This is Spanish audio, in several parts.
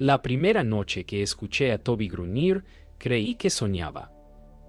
La primera noche que escuché a Toby gruñir, creí que soñaba.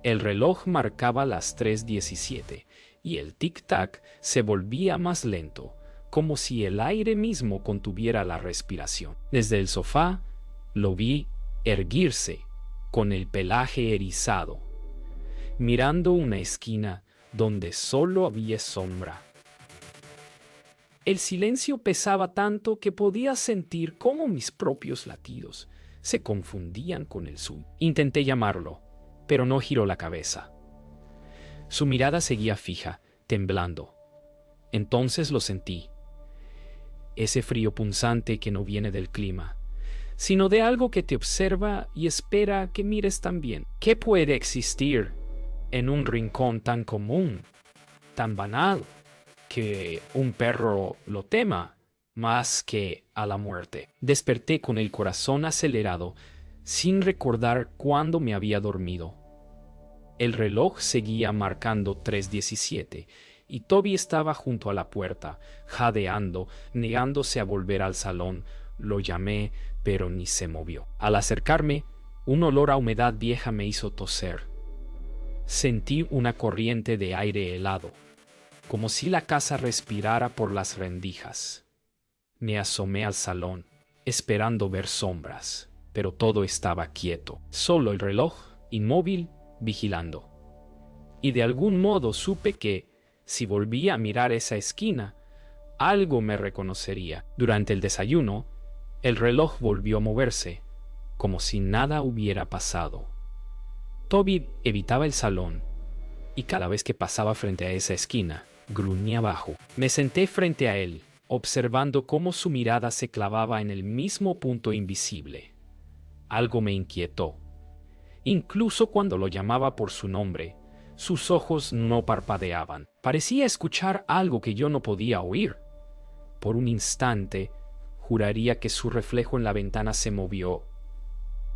El reloj marcaba las 3:17 y el tic-tac se volvía más lento, como si el aire mismo contuviera la respiración. Desde el sofá, lo vi erguirse, con el pelaje erizado, mirando una esquina donde solo había sombra. El silencio pesaba tanto que podía sentir cómo mis propios latidos se confundían con el suyo. Intenté llamarlo, pero no giró la cabeza. Su mirada seguía fija, temblando. Entonces lo sentí. Ese frío punzante que no viene del clima, sino de algo que te observa y espera que mires también. ¿Qué puede existir en un rincón tan común, tan banal, que un perro lo tema más que a la muerte? Desperté con el corazón acelerado, sin recordar cuándo me había dormido. El reloj seguía marcando 3:17 y Toby estaba junto a la puerta, jadeando, negándose a volver al salón. Lo llamé, pero ni se movió. Al acercarme, un olor a humedad vieja me hizo toser. Sentí una corriente de aire helado, como si la casa respirara por las rendijas. Me asomé al salón, esperando ver sombras, pero todo estaba quieto. Solo el reloj, inmóvil, vigilando. Y de algún modo supe que, si volvía a mirar esa esquina, algo me reconocería. Durante el desayuno, el reloj volvió a moverse, como si nada hubiera pasado. Toby evitaba el salón, y cada vez que pasaba frente a esa esquina, gruñía abajo. Me senté frente a él, observando cómo su mirada se clavaba en el mismo punto invisible. Algo me inquietó. Incluso cuando lo llamaba por su nombre, sus ojos no parpadeaban. Parecía escuchar algo que yo no podía oír. Por un instante, juraría que su reflejo en la ventana se movió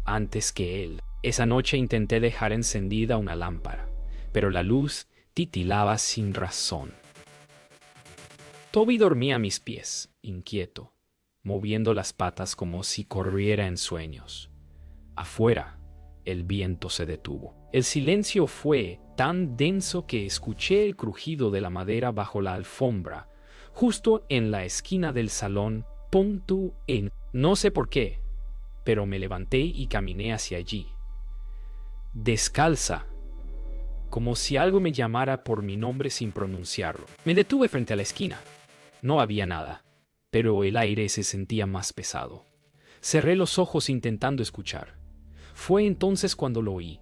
antes que él. Esa noche intenté dejar encendida una lámpara, pero la luz titilaba sin razón. Toby dormía a mis pies, inquieto, moviendo las patas como si corriera en sueños. Afuera, el viento se detuvo. El silencio fue tan denso que escuché el crujido de la madera bajo la alfombra, justo en la esquina del salón. No sé por qué, pero me levanté y caminé hacia allí. Descalza, como si algo me llamara por mi nombre sin pronunciarlo. Me detuve frente a la esquina. No había nada, pero el aire se sentía más pesado. Cerré los ojos intentando escuchar. Fue entonces cuando lo oí.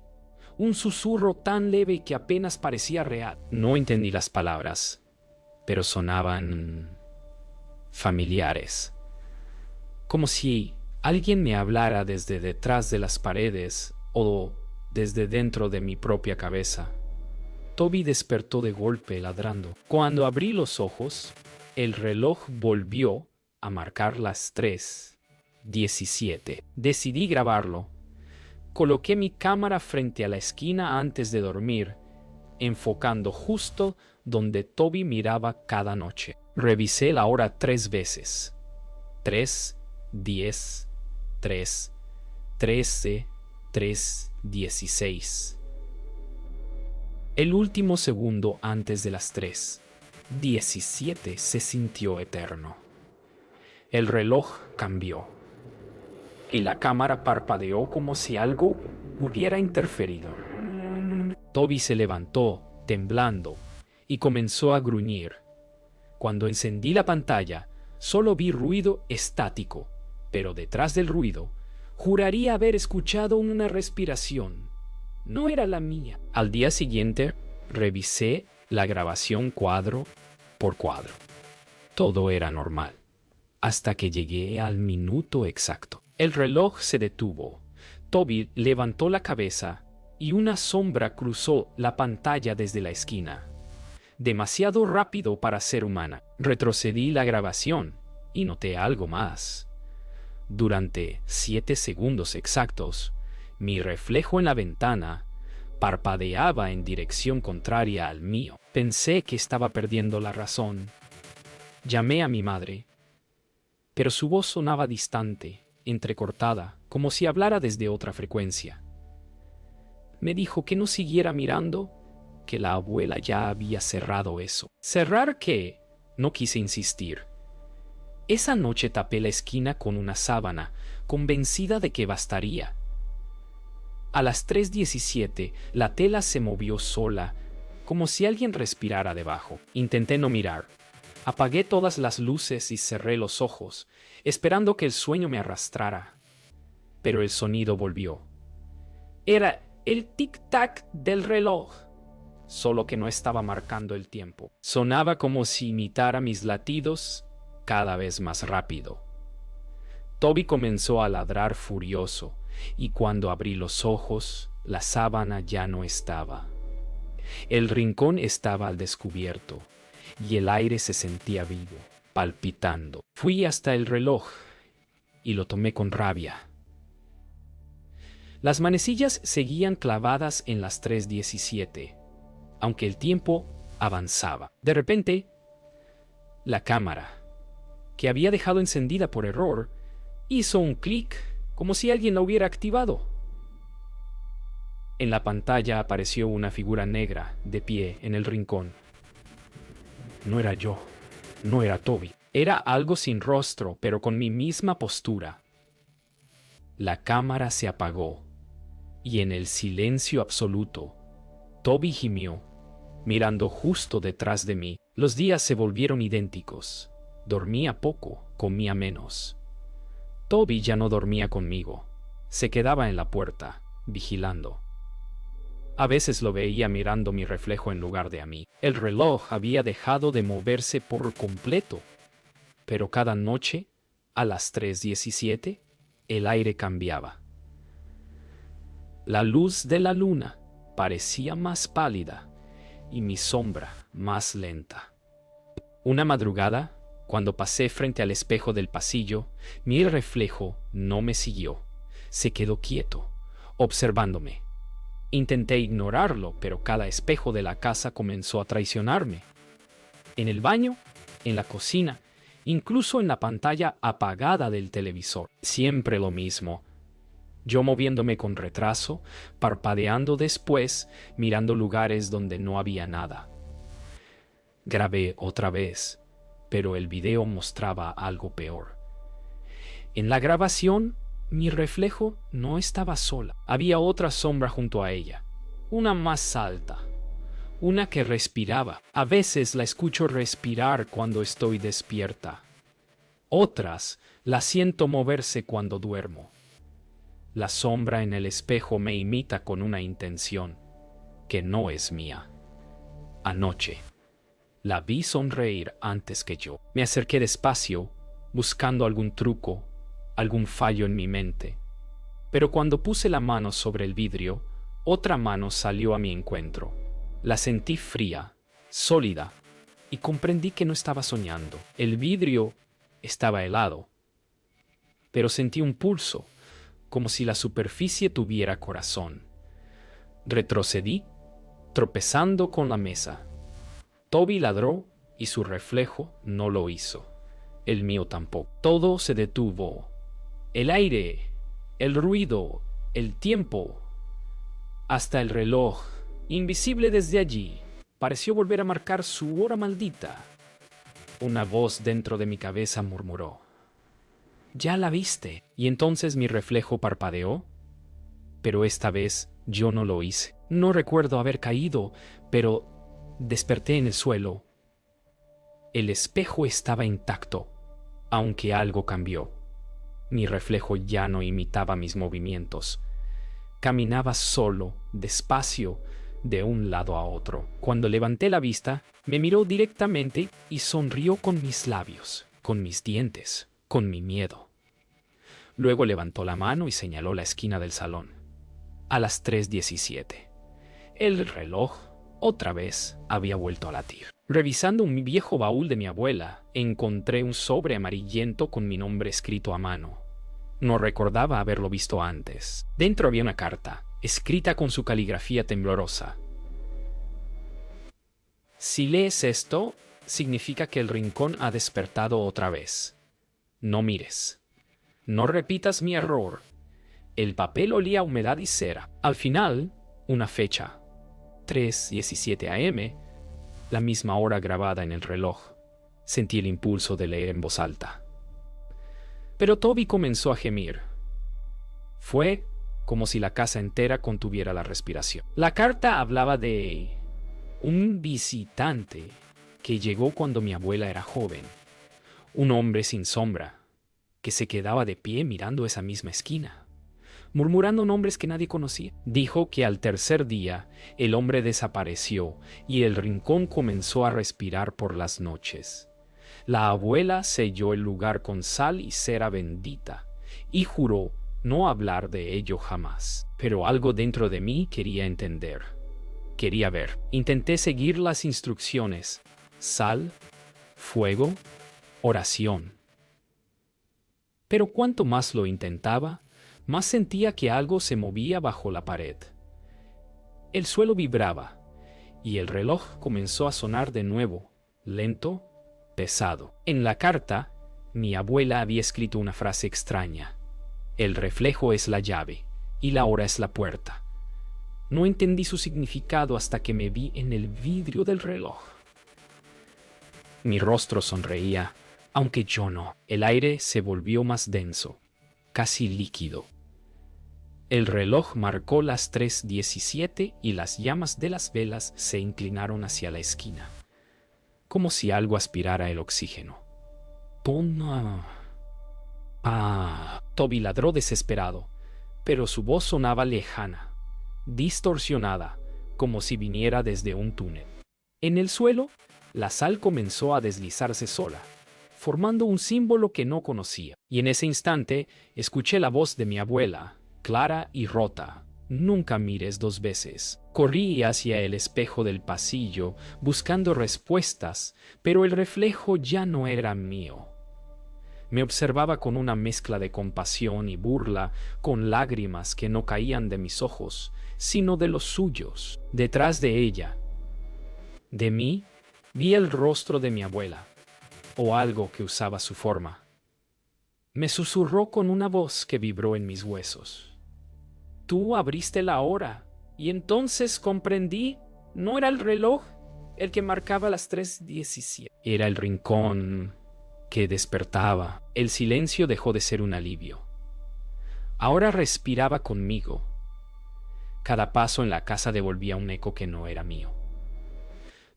Un susurro tan leve que apenas parecía real. No entendí las palabras, pero sonaban familiares. Como si alguien me hablara desde detrás de las paredes o desde dentro de mi propia cabeza. Toby despertó de golpe ladrando. Cuando abrí los ojos, el reloj volvió a marcar las 3:17. Decidí grabarlo. Coloqué mi cámara frente a la esquina antes de dormir, enfocando justo donde Toby miraba cada noche. Revisé la hora 3 veces. 3, 10, 3, 13, 3, 16. El último segundo antes de las 3:17 se sintió eterno. El reloj cambió y la cámara parpadeó como si algo hubiera interferido. Toby se levantó, temblando, y comenzó a gruñir. Cuando encendí la pantalla, solo vi ruido estático, pero detrás del ruido, juraría haber escuchado una respiración. No era la mía. Al día siguiente, revisé la grabación cuadro por cuadro. Todo era normal, hasta que llegué al minuto exacto. El reloj se detuvo. Toby levantó la cabeza y una sombra cruzó la pantalla desde la esquina. Demasiado rápido para ser humana. Retrocedí la grabación y noté algo más. Durante 7 segundos exactos, mi reflejo en la ventana parpadeaba en dirección contraria al mío. Pensé que estaba perdiendo la razón. Llamé a mi madre, pero su voz sonaba distante, entrecortada, como si hablara desde otra frecuencia. Me dijo que no siguiera mirando, que la abuela ya había cerrado eso. ¿Cerrar qué? No quise insistir. Esa noche tapé la esquina con una sábana, convencida de que bastaría. A las 3:17, la tela se movió sola, como si alguien respirara debajo. Intenté no mirar. Apagué todas las luces y cerré los ojos, esperando que el sueño me arrastrara. Pero el sonido volvió. Era el tic-tac del reloj, solo que no estaba marcando el tiempo. Sonaba como si imitara mis latidos, cada vez más rápido. Toby comenzó a ladrar furioso, y cuando abrí los ojos, la sábana ya no estaba. El rincón estaba al descubierto, y el aire se sentía vivo, palpitando. Fui hasta el reloj, y lo tomé con rabia. Las manecillas seguían clavadas en las 3:17, aunque el tiempo avanzaba. De repente, la cámara, que había dejado encendida por error, hizo un clic como si alguien la hubiera activado. En la pantalla apareció una figura negra de pie en el rincón. No era yo, no era Toby. Era algo sin rostro, pero con mi misma postura. La cámara se apagó, y en el silencio absoluto, Toby gimió, mirando justo detrás de mí. Los días se volvieron idénticos. Dormía poco, comía menos. Toby ya no dormía conmigo. Se quedaba en la puerta, vigilando. A veces lo veía mirando mi reflejo en lugar de a mí. El reloj había dejado de moverse por completo. Pero cada noche, a las 3:17, el aire cambiaba. La luz de la luna parecía más pálida y mi sombra más lenta. Una madrugada, cuando pasé frente al espejo del pasillo, mi reflejo no me siguió. Se quedó quieto, observándome. Intenté ignorarlo, pero cada espejo de la casa comenzó a traicionarme. En el baño, en la cocina, incluso en la pantalla apagada del televisor. Siempre lo mismo. Yo moviéndome con retraso, parpadeando después, mirando lugares donde no había nada. Grabé otra vez, pero el video mostraba algo peor. En la grabación, mi reflejo no estaba sola. Había otra sombra junto a ella, una más alta, una que respiraba. A veces la escucho respirar cuando estoy despierta. Otras la siento moverse cuando duermo. La sombra en el espejo me imita con una intención que no es mía. Anoche, la vi sonreír antes que yo. Me acerqué despacio, buscando algún truco, algún fallo en mi mente. Pero cuando puse la mano sobre el vidrio, otra mano salió a mi encuentro. La sentí fría, sólida, y comprendí que no estaba soñando. El vidrio estaba helado, pero sentí un pulso, como si la superficie tuviera corazón. Retrocedí, tropezando con la mesa. Toby ladró y su reflejo no lo hizo. El mío tampoco. Todo se detuvo. El aire, el ruido, el tiempo. Hasta el reloj, invisible desde allí, pareció volver a marcar su hora maldita. Una voz dentro de mi cabeza murmuró: «Ya la viste». Y entonces mi reflejo parpadeó, pero esta vez yo no lo hice. No recuerdo haber caído, pero desperté en el suelo. El espejo estaba intacto, aunque algo cambió. Mi reflejo ya no imitaba mis movimientos. Caminaba solo, despacio, de un lado a otro. Cuando levanté la vista, me miró directamente y sonrió con mis labios, con mis dientes, con mi miedo. Luego levantó la mano y señaló la esquina del salón. A las 3:17. El reloj, otra vez, había vuelto a latir. Revisando un viejo baúl de mi abuela, encontré un sobre amarillento con mi nombre escrito a mano. No recordaba haberlo visto antes. Dentro había una carta, escrita con su caligrafía temblorosa. Si lees esto, significa que el rincón ha despertado otra vez. No mires. No repitas mi error. El papel olía a humedad y cera. Al final, una fecha. 3:17 AM, la misma hora grabada en el reloj. Sentí el impulso de leer en voz alta. Pero Toby comenzó a gemir. Fue como si la casa entera contuviera la respiración. La carta hablaba de un visitante que llegó cuando mi abuela era joven. Un hombre sin sombra, que se quedaba de pie mirando esa misma esquina, murmurando nombres que nadie conocía. Dijo que al tercer día el hombre desapareció y el rincón comenzó a respirar por las noches. La abuela selló el lugar con sal y cera bendita y juró no hablar de ello jamás. Pero algo dentro de mí quería entender. Quería ver. Intenté seguir las instrucciones. Sal, fuego, oración. Pero cuanto más lo intentaba, más sentía que algo se movía bajo la pared. El suelo vibraba, y el reloj comenzó a sonar de nuevo, lento, pesado. En la carta, mi abuela había escrito una frase extraña. El reflejo es la llave, y la hora es la puerta. No entendí su significado hasta que me vi en el vidrio del reloj. Mi rostro sonreía, aunque yo no. El aire se volvió más denso, casi líquido. El reloj marcó las 3:17 y las llamas de las velas se inclinaron hacia la esquina, como si algo aspirara el oxígeno. Toby ladró desesperado, pero su voz sonaba lejana, distorsionada, como si viniera desde un túnel. En el suelo, la sal comenzó a deslizarse sola, formando un símbolo que no conocía. Y en ese instante, escuché la voz de mi abuela, clara y rota. Nunca mires dos veces. Corrí hacia el espejo del pasillo, buscando respuestas, pero el reflejo ya no era mío. Me observaba con una mezcla de compasión y burla, con lágrimas que no caían de mis ojos, sino de los suyos. Detrás de ella, de mí, vi el rostro de mi abuela, o algo que usaba su forma. Me susurró con una voz que vibró en mis huesos. Tú abriste la hora, y entonces comprendí, no era el reloj el que marcaba las 3:17. Era el rincón que despertaba. El silencio dejó de ser un alivio. Ahora respiraba conmigo. Cada paso en la casa devolvía un eco que no era mío.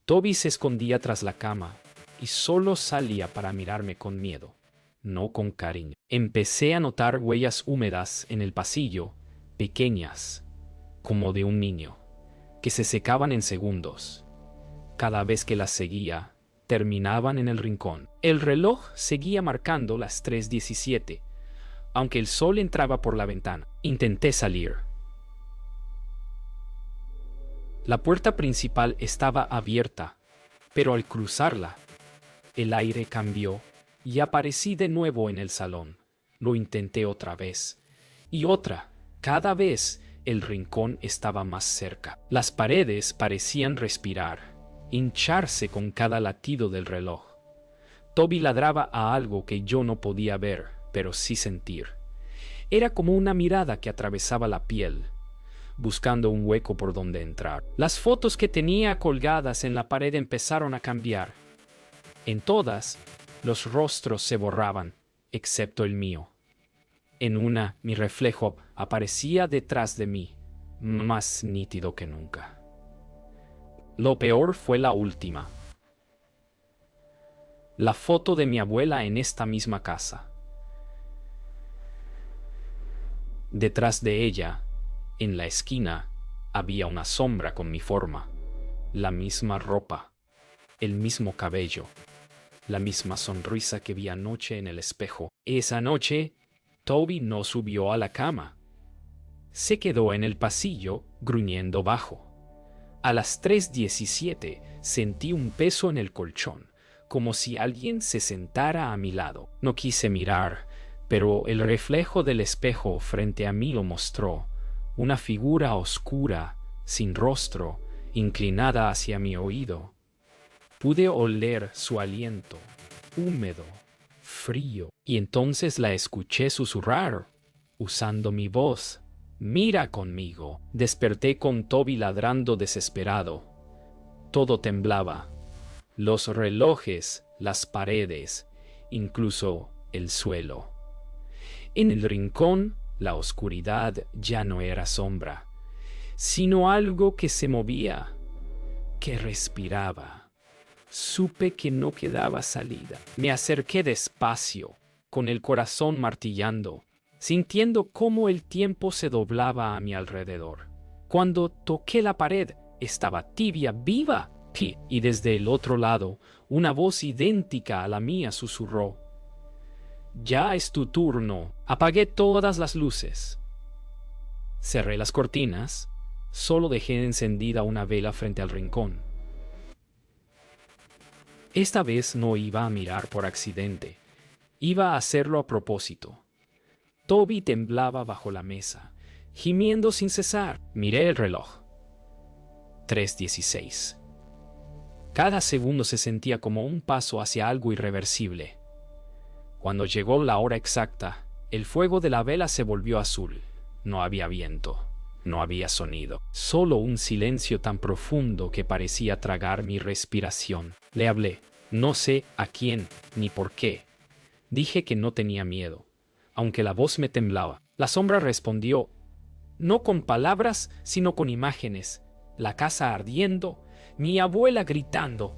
Toby se escondía tras la cama y solo salía para mirarme con miedo, no con cariño. Empecé a notar huellas húmedas en el pasillo, pequeñas, como de un niño, que se secaban en segundos. Cada vez que las seguía, terminaban en el rincón. El reloj seguía marcando las 3:17, aunque el sol entraba por la ventana. Intenté salir. La puerta principal estaba abierta, pero al cruzarla, el aire cambió y aparecí de nuevo en el salón. Lo intenté otra vez y otra. Cada vez el rincón estaba más cerca. Las paredes parecían respirar, hincharse con cada latido del reloj. Toby ladraba a algo que yo no podía ver, pero sí sentir. Era como una mirada que atravesaba la piel, buscando un hueco por donde entrar. Las fotos que tenía colgadas en la pared empezaron a cambiar. En todas, los rostros se borraban, excepto el mío. En una, mi reflejo aparecía detrás de mí, más nítido que nunca. Lo peor fue la última. La foto de mi abuela en esta misma casa. Detrás de ella, en la esquina, había una sombra con mi forma, la misma ropa, el mismo cabello, la misma sonrisa que vi anoche en el espejo. Esa noche, Toby no subió a la cama. Se quedó en el pasillo, gruñendo bajo. A las 3:17 sentí un peso en el colchón, como si alguien se sentara a mi lado. No quise mirar, pero el reflejo del espejo frente a mí lo mostró. Una figura oscura, sin rostro, inclinada hacia mi oído. Pude oler su aliento, húmedo, frío. Y entonces la escuché susurrar, usando mi voz. «Mira conmigo». Desperté con Toby ladrando desesperado. Todo temblaba. Los relojes, las paredes, incluso el suelo. En el rincón, la oscuridad ya no era sombra, sino algo que se movía, que respiraba. Supe que no quedaba salida. Me acerqué despacio, con el corazón martillando, sintiendo cómo el tiempo se doblaba a mi alrededor. Cuando toqué la pared, estaba tibia, viva, y desde el otro lado, una voz idéntica a la mía susurró: «Ya es tu turno». Apagué todas las luces. Cerré las cortinas. Solo dejé encendida una vela frente al rincón. Esta vez no iba a mirar por accidente. Iba a hacerlo a propósito. Toby temblaba bajo la mesa, gimiendo sin cesar. Miré el reloj. 3:16. Cada segundo se sentía como un paso hacia algo irreversible. Cuando llegó la hora exacta, el fuego de la vela se volvió azul. No había viento, no había sonido, solo un silencio tan profundo que parecía tragar mi respiración. Le hablé, no sé a quién ni por qué. Dije que no tenía miedo, aunque la voz me temblaba. La sombra respondió, no con palabras, sino con imágenes. La casa ardiendo, mi abuela gritando,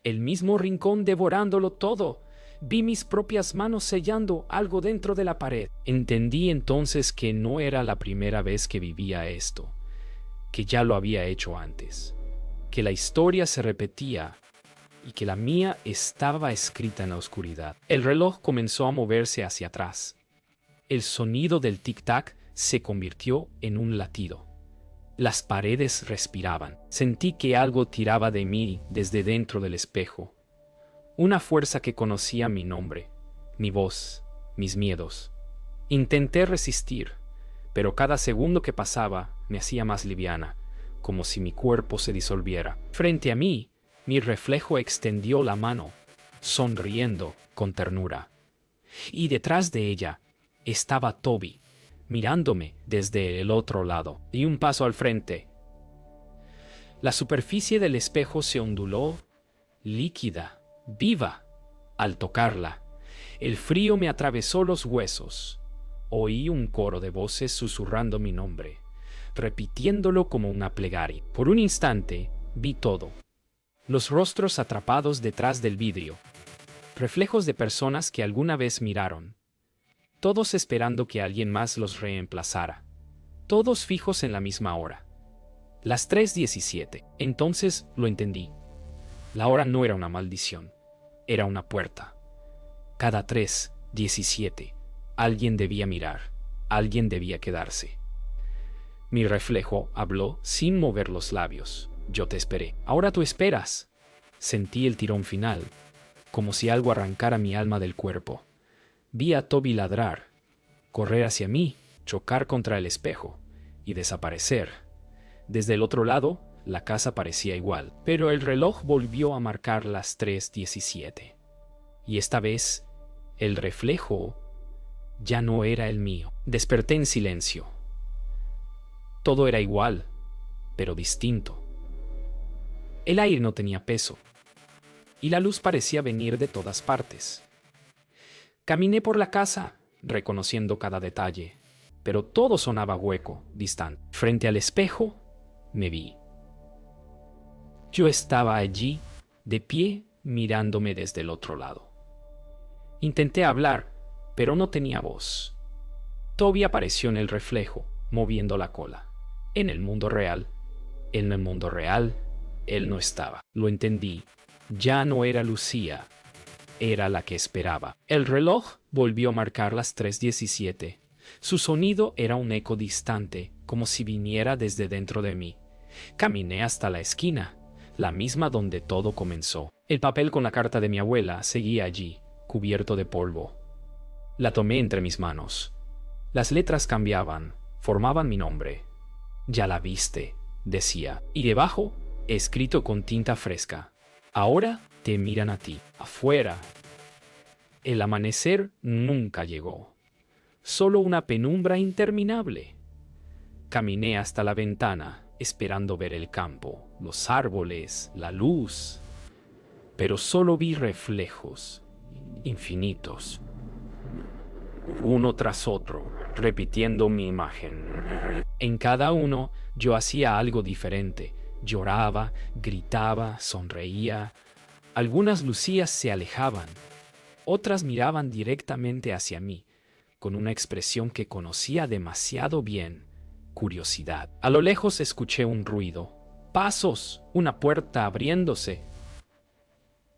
el mismo rincón devorándolo todo. Vi mis propias manos sellando algo dentro de la pared. Entendí entonces que no era la primera vez que vivía esto, que ya lo había hecho antes, que la historia se repetía y que la mía estaba escrita en la oscuridad. El reloj comenzó a moverse hacia atrás. El sonido del tic-tac se convirtió en un latido. Las paredes respiraban. Sentí que algo tiraba de mí desde dentro del espejo. Una fuerza que conocía mi nombre, mi voz, mis miedos. Intenté resistir, pero cada segundo que pasaba me hacía más liviana, como si mi cuerpo se disolviera. Frente a mí, mi reflejo extendió la mano, sonriendo con ternura. Y detrás de ella estaba Toby, mirándome desde el otro lado. Di un paso al frente. La superficie del espejo se onduló, líquida, viva. Al tocarla, el frío me atravesó los huesos. Oí un coro de voces susurrando mi nombre, repitiéndolo como una plegaria. Por un instante, vi todo. Los rostros atrapados detrás del vidrio, reflejos de personas que alguna vez miraron, todos esperando que alguien más los reemplazara, todos fijos en la misma hora. Las 3:17. Entonces lo entendí. La hora no era una maldición, era una puerta. Cada 3:17, alguien debía mirar, alguien debía quedarse. Mi reflejo habló sin mover los labios. Yo te esperé. Ahora tú esperas. Sentí el tirón final, como si algo arrancara mi alma del cuerpo. Vi a Toby ladrar, correr hacia mí, chocar contra el espejo y desaparecer. Desde el otro lado, la casa parecía igual, pero el reloj volvió a marcar las 3:17. Y esta vez, el reflejo ya no era el mío. Desperté en silencio. Todo era igual, pero distinto. El aire no tenía peso, y la luz parecía venir de todas partes. Caminé por la casa, reconociendo cada detalle, pero todo sonaba hueco, distante. Frente al espejo, me vi. Yo estaba allí, de pie, mirándome desde el otro lado. Intenté hablar, pero no tenía voz. Toby apareció en el reflejo, moviendo la cola. En el mundo real, él no estaba. Lo entendí. Ya no era Lucía. Era la que esperaba. El reloj volvió a marcar las 3:17. Su sonido era un eco distante, como si viniera desde dentro de mí. Caminé hasta la esquina, la misma donde todo comenzó. El papel con la carta de mi abuela seguía allí, cubierto de polvo. La tomé entre mis manos. Las letras cambiaban, formaban mi nombre. Ya la viste, decía. Y debajo, escrito con tinta fresca. Ahora te miran a ti, afuera. El amanecer nunca llegó, solo una penumbra interminable. Caminé hasta la ventana, esperando ver el campo, los árboles, la luz, pero solo vi reflejos infinitos, uno tras otro, repitiendo mi imagen. En cada uno yo hacía algo diferente. Lloraba, gritaba, sonreía. Algunas lucías se alejaban, otras miraban directamente hacia mí, con una expresión que conocía demasiado bien: curiosidad. A lo lejos escuché un ruido, pasos, una puerta abriéndose.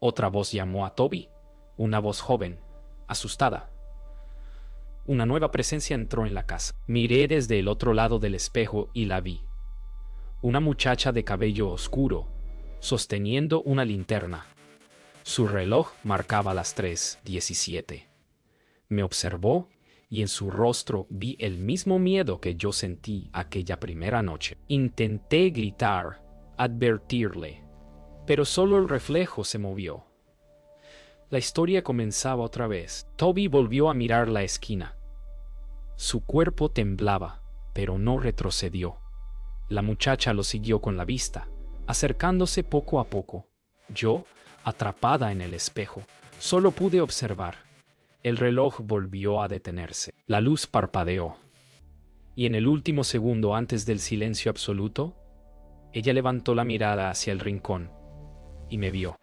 Otra voz llamó a Toby, una voz joven, asustada. Una nueva presencia entró en la casa. Miré desde el otro lado del espejo y la vi. Una muchacha de cabello oscuro, sosteniendo una linterna. Su reloj marcaba las 3:17. Me observó y en su rostro vi el mismo miedo que yo sentí aquella primera noche. Intenté gritar, advertirle, pero solo el reflejo se movió. La historia comenzaba otra vez. Toby volvió a mirar la esquina. Su cuerpo temblaba, pero no retrocedió. La muchacha lo siguió con la vista, acercándose poco a poco. Yo, atrapada en el espejo, solo pude observar. El reloj volvió a detenerse. La luz parpadeó. Y en el último segundo antes del silencio absoluto, ella levantó la mirada hacia el rincón y me vio.